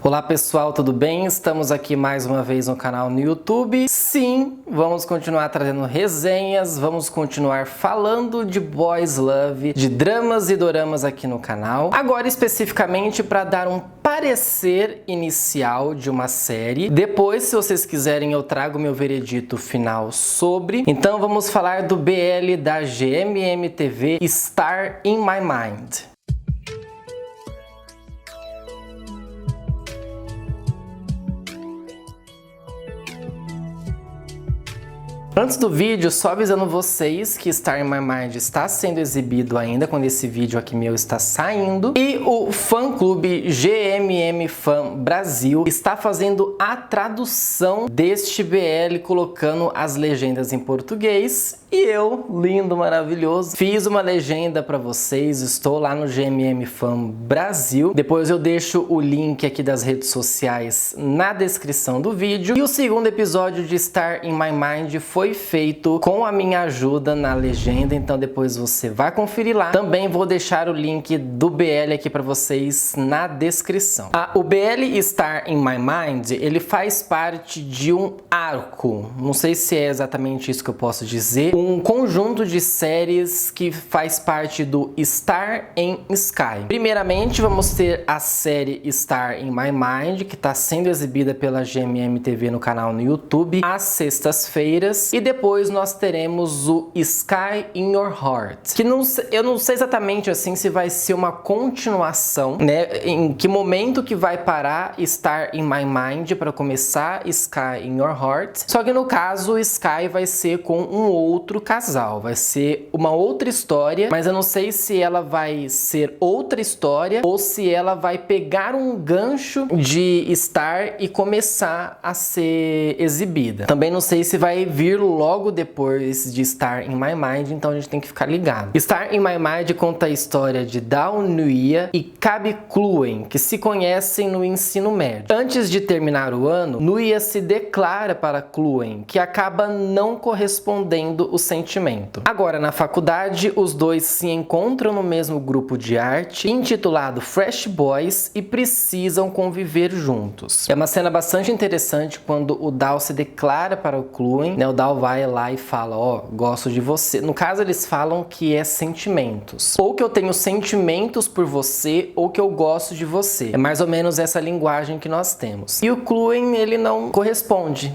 Olá pessoal, tudo bem? Estamos aqui mais uma vez no canal no YouTube. Sim, vamos continuar trazendo resenhas, vamos continuar falando de boys love, de dramas e doramas aqui no canal. Agora especificamente para dar um parecer inicial de uma série. Depois, se vocês quiserem, eu trago meu veredito final sobre. Então vamos falar do BL da GMM TV, Star in My Mind. Antes do vídeo, só avisando vocês que Star in My Mind está sendo exibido ainda quando esse vídeo aqui meu está saindo. E o fã-clube GMM Fan Brasil está fazendo a tradução deste BL, colocando as legendas em português. E eu, lindo, maravilhoso, fiz uma legenda para vocês, estou lá no GMM Fan Brasil. Depois eu deixo o link aqui das redes sociais na descrição do vídeo. E o segundo episódio de Star in My Mind foi feito com a minha ajuda na legenda, então depois você vai conferir lá. Também vou deixar o link do BL aqui para vocês na descrição. O BL Star in My Mind, ele faz parte de um arco, não sei se é exatamente isso que eu posso dizer, um conjunto de séries que faz parte do Star in Sky. Primeiramente, vamos ter a série Star in My Mind, que está sendo exibida pela GMM TV no canal no YouTube às sextas-feiras. E depois nós teremos o Sky in Your Heart, que eu não sei exatamente assim se vai ser uma continuação, né? Em que momento que vai parar Star in My Mind para começar Sky in Your Heart. Só que no caso, o Sky vai ser com um outro casal, vai ser uma outra história, mas eu não sei se ela vai ser outra história ou se ela vai pegar um gancho de Star e começar a ser exibida. Também não sei se vai vir logo depois de Star in My Mind, então a gente tem que ficar ligado. Star in My Mind conta a história de Dao Nuia e Kabi Kluen, que se conhecem no ensino médio. Antes de terminar o ano, Nuia se declara para Kluen, que acaba não correspondendo o sentimento. Agora, na faculdade, os dois se encontram no mesmo grupo de arte, intitulado Fresh Boys, e precisam conviver juntos. É uma cena bastante interessante quando o Dao se declara para o Kluen, né? O Dao vai lá e fala, ó, gosto de você. No caso, eles falam que é sentimentos. Ou que eu tenho sentimentos por você, ou que eu gosto de você. É mais ou menos essa linguagem que nós temos. E o Kluen, ele não corresponde.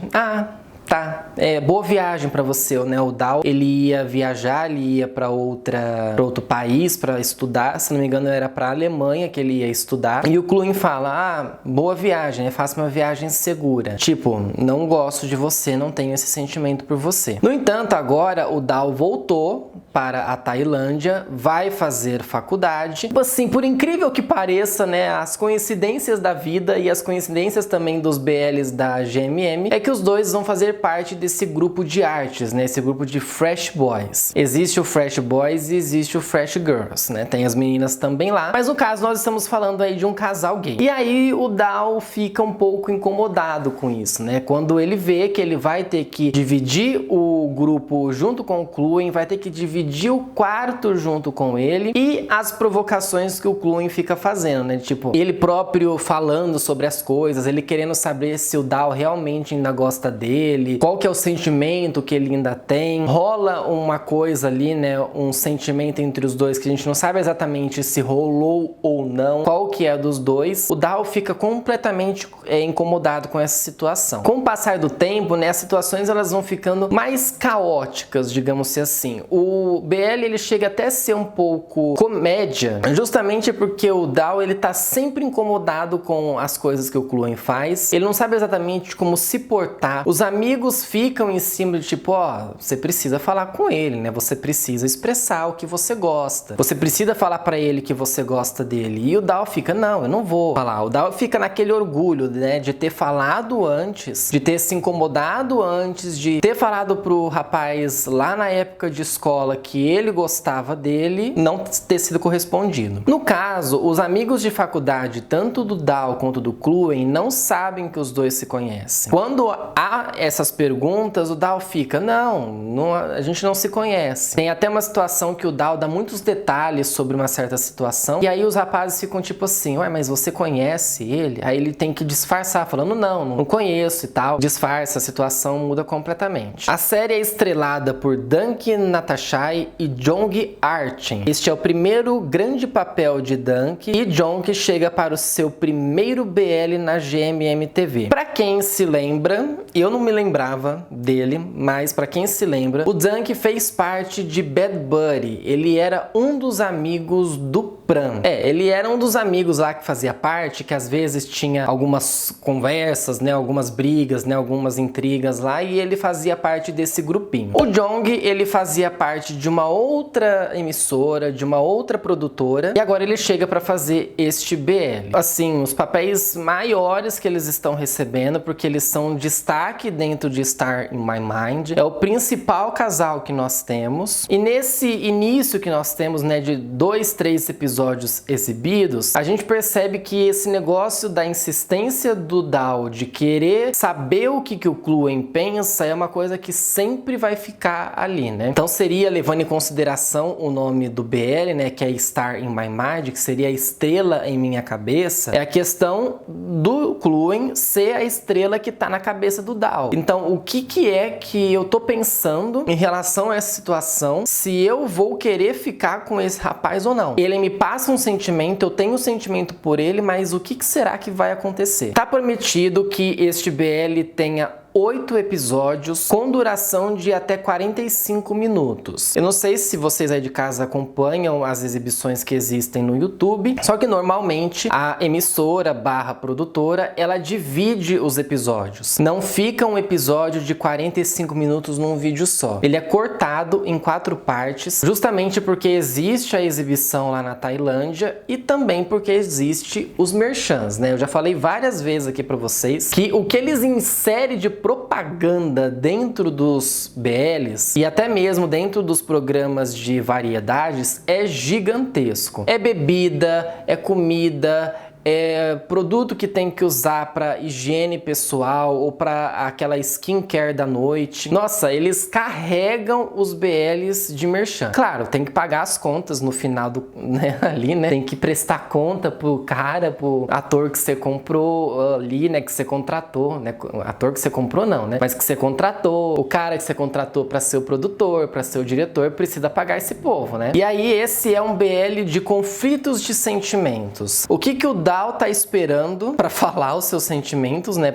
Tá, boa viagem pra você, né? O Dao, ele ia viajar, ele ia pra outro país pra estudar, se não me engano era pra Alemanha que ele ia estudar. E o Kluen fala, boa viagem, faça uma viagem segura. Tipo, não gosto de você, não tenho esse sentimento por você. No entanto, agora o Dao voltou para a Tailândia, vai fazer faculdade. Tipo assim, por incrível que pareça, né? As coincidências da vida e as coincidências também dos BLs da GMM é que os dois vão fazer parte desse grupo de artes, né? Esse grupo de Fresh Boys. Existe o Fresh Boys e existe o Fresh Girls, né? Tem as meninas também lá. Mas no caso, nós estamos falando aí de um casal gay. E aí o Dao fica um pouco incomodado com isso, né? Quando ele vê que ele vai ter que dividir o grupo junto com o Kluen, vai ter que dividir o quarto junto com ele e as provocações que o Kluen fica fazendo, né? Tipo, ele próprio falando sobre as coisas, ele querendo saber se o Dao realmente ainda gosta dele, qual que é o sentimento que ele ainda tem. Rola uma coisa ali, né, um sentimento entre os dois que a gente não sabe exatamente se rolou ou não, qual que é dos dois. O Dao fica completamente incomodado com essa situação. Com o passar do tempo, né, as situações elas vão ficando mais caóticas, digamos assim. O BL ele chega até a ser um pouco comédia, justamente porque o Dao ele tá sempre incomodado com as coisas que o Kluen faz. Ele não sabe exatamente como se portar. Os amigos ficam em cima de tipo, ó, você precisa falar com ele, né? Você precisa expressar o que você gosta. Você precisa falar pra ele que você gosta dele. E o Dao fica, não, eu não vou falar. O Dao fica naquele orgulho, né? De ter falado antes, de ter se incomodado antes, de ter falado pro rapaz lá na época de escola que ele gostava dele não ter sido correspondido. No caso, os amigos de faculdade, tanto do Dal quanto do Cluen, não sabem que os dois se conhecem. Quando há essas perguntas, o Dal fica, não, a gente não se conhece. Tem até uma situação que o Dal dá muitos detalhes sobre uma certa situação, e aí os rapazes ficam tipo assim, ué, mas você conhece ele? Aí ele tem que disfarçar, falando, não conheço e tal. Disfarça, a situação muda completamente. A série é estrelada por Dunk Natashai e Jong Archen. Este é o primeiro grande papel de Dunk, e Jong chega para o seu primeiro BL na GMM TV. Pra quem se lembra, eu não me lembrava dele, mas pra quem se lembra, o Dunk fez parte de Bad Buddy. Ele era um dos amigos do Pran. Ele era um dos amigos lá que fazia parte, que às vezes tinha algumas conversas, né, algumas brigas, né, algumas intrigas lá, e ele fazia parte desse grupinho. O Jong, ele fazia parte de uma outra emissora, de uma outra produtora, e agora ele chega pra fazer este BL. Assim, os papéis maiores que eles estão recebendo, porque eles são destaque dentro de Star in My Mind, é o principal casal que nós temos, e nesse início que nós temos, né, de 2, 3 episódios exibidos, a gente percebe que esse negócio da insistência do Dal de querer saber o que o Cluen pensa é uma coisa que sempre vai ficar ali, né? Então seria, levando em consideração o nome do BL, né, que é Star in My Mind, que seria a estrela em minha cabeça, é a questão do Cluen ser a estrela que tá na cabeça do Dal. Então, o que é que eu tô pensando em relação a essa situação, se eu vou querer ficar com esse rapaz ou não? Ele me passa um sentimento, eu tenho um sentimento por ele, mas o que será que vai acontecer? Tá prometido que este BL tenha 8 episódios com duração de até 45 minutos. Eu não sei se vocês aí de casa acompanham as exibições que existem no YouTube, só que normalmente a emissora / produtora, ela divide os episódios. Não fica um episódio de 45 minutos num vídeo só. Ele é cortado em 4 partes, justamente porque existe a exibição lá na Tailândia e também porque existe os merchans, né? Eu já falei várias vezes aqui pra vocês que o que eles inserem de propaganda dentro dos BLs e até mesmo dentro dos programas de variedades é gigantesco. É bebida, é comida, é produto que tem que usar para higiene pessoal ou para aquela skincare da noite. Nossa, eles carregam os BLs de merchan. Claro, tem que pagar as contas no final do, né, ali, né? Tem que prestar conta pro cara, pro ator que você comprou ali, né, que você contratou, né? Ator que você comprou não, né? Mas que você contratou, o cara que você contratou para ser o produtor, para ser o diretor, precisa pagar esse povo, né? E aí esse é um BL de conflitos de sentimentos. O que o Dal tá esperando pra falar os seus sentimentos, né?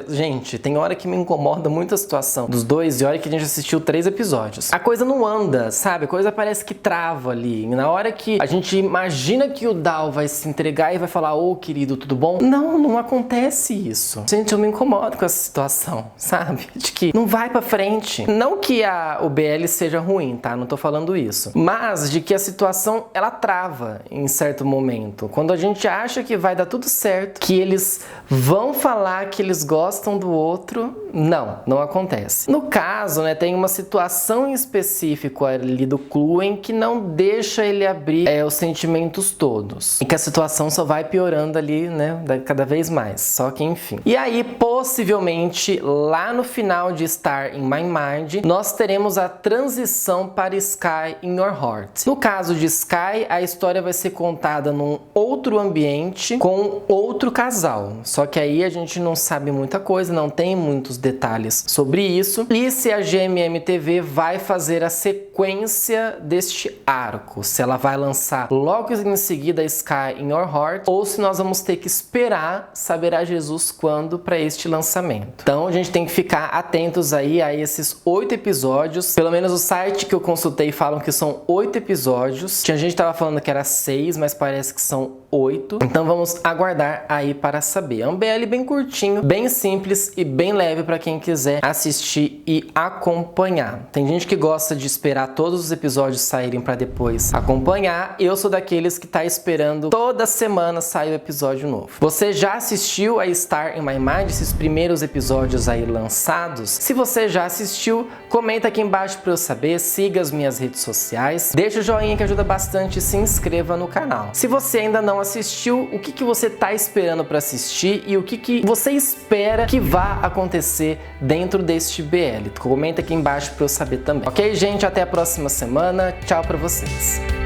Gente, tem hora que me incomoda muito a situação dos dois e olha que a gente assistiu 3 episódios. A coisa não anda, sabe? A coisa parece que trava ali. Na hora que a gente imagina que o Dal vai se entregar e vai falar, ô querido, tudo bom? Não acontece isso. Gente, eu me incomodo com essa situação, sabe? De que não vai pra frente. Não que o BL seja ruim, tá? Não tô falando isso. Mas de que a situação, ela trava em certo momento. Quando a gente acha que vai dar tudo certo, que eles vão falar que eles gostam do outro, não acontece. No caso, né, tem uma situação em específico ali do Cluen que não deixa ele abrir os sentimentos todos. E que a situação só vai piorando ali, né, cada vez mais. Só que enfim. E aí, possivelmente, lá no final de Star in My Mind, nós teremos a transição para Sky in Your Heart. No caso de Sky, a história vai ser contada num outro ambiente com outro casal. Só que aí a gente não sabe muita coisa, não tem muitos detalhes sobre isso. E se a GMM TV vai fazer a sequência deste arco, se ela vai lançar logo em seguida Sky in Your Heart, ou se nós vamos ter que esperar saberá Jesus quando para este lançamento. Então a gente tem que ficar atentos aí a esses 8 episódios. Pelo menos o site que eu consultei falam que são 8 episódios. Tinha gente que tava falando que era 6, mas parece que são 8. Então vamos aguardar aí para saber. É um BL bem curtinho, bem simples e bem leve para quem quiser assistir e acompanhar. Tem gente que gosta de esperar esperar todos os episódios saírem para depois acompanhar. Eu sou daqueles que tá esperando toda semana sair o episódio novo. Você já assistiu a Star in My Mind, esses primeiros episódios aí lançados? Se você já assistiu, comenta aqui embaixo para eu saber, siga as minhas redes sociais, deixa o joinha que ajuda bastante e se inscreva no canal. Se você ainda não assistiu, o que você tá esperando para assistir e o que você espera que vá acontecer dentro deste BL? Comenta aqui embaixo para eu saber também. Ok, gente? Até a próxima semana. Tchau para vocês.